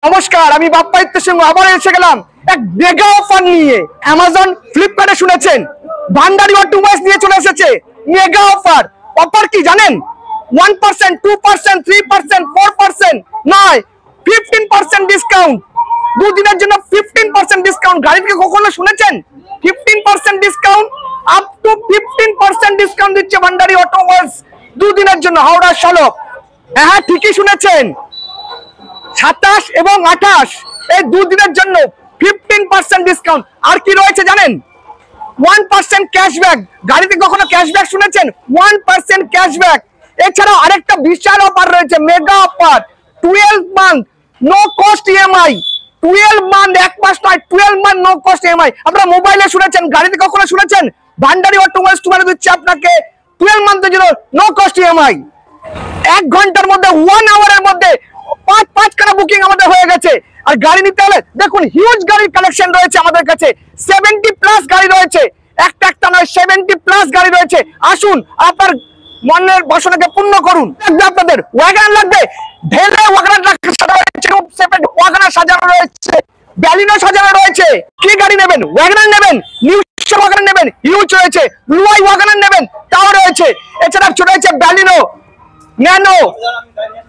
নমস্কার, আমি বাপ্পাদিত্য সিংহ আবার এসে গেলাম এক মেগা অফার নিয়ে। অ্যামাজন ফ্লিপকার্টে শুনেছেন, ভান্ডারি অটোমোবাইলস নিয়ে চলে এসেছে মেগা অফার। অফার কি জানেন? 1%, 2%, 3%, 4% নয়, 15% ডিসকাউন্ট। দুদিনের জন্য 15% ডিসকাউন্ট। গাড়ি থেকে কখনো শুনেছেন 15% ডিসকাউন্ট? আপ টু 15% ডিসকাউন্ট দিচ্ছে ভান্ডারি অটোমোবাইলস দুদিনের জন্য হাওড়া শালক। হ্যাঁ, ঠিকই শুনেছেন, 27 এবং 28 এই দুদিনের জন্য 15% ডিসকাউন্ট। আর কি রয়েছে জানেন? 1% ক্যাশব্যাক। গাড়িতে কখনো ক্যাশব্যাক শুনেছেন? 1% ক্যাশব্যাক। এছাড়াও আরেকটা বিশাল অফার রয়েছে, mega offer. 12 month no cost EMI. 12 month, এক মাস নয়, 12 মান্থ নো কস্ট ইএমআই। আপনারা মোবাইলে শুনেছেন, গাড়িতে কখনো শুনেছেন? ভান্ডারি অটোমোবাইলস তোমাদের দিচ্ছে আপনাকে 12 মান্থের জন্য নো কস্ট ইএমআই। 1 ঘন্টার মধ্যে, 1 আওয়ারের মধ্যে 5 খানা বুকিং আমাদের হয়ে গেছে। আর গাড়ি নিতে হলে দেখুন, হিউজ গাড়ির কালেকশন রয়েছে আমাদের কাছে। 70+ গাড়ি রয়েছে, একটা নয়, 70+ গাড়ি রয়েছে। আসুন, আপনার মনের বাসনাকে পূর্ণ করুন। আপনাদের ওয়াগনার লাগবে, ঢেলে ওয়াগনার ওয়াগনার সাজানো রয়েছে, ব্যালিনো সাজানো রয়েছে। কি গাড়ি নেবেন? ওয়াগনার নেবেন, নিউ ওয়াগনার নেবেন, হিউজ রয়েছে। ব্লু আই ওয়াগনার নেবেন, তাও রয়েছে। এছাড়া ছোট রয়েছে ব্যালিনো, ন্যানো,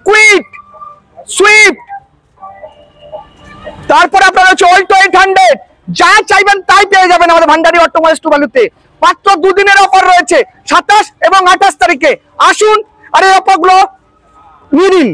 কুইক, সুইফট। তারপর আপনার হচ্ছে অল্টো 800। যা চাইবেন তাই পেয়ে যাবেন আমাদের ভান্ডারি অটোমোবাইলস টুবালুতে। মাত্র দুদিনের অফার রয়েছে, 27 এবং 28 তারিখে। আসুন, আর এই অফারগুলো নিয়ে নিন।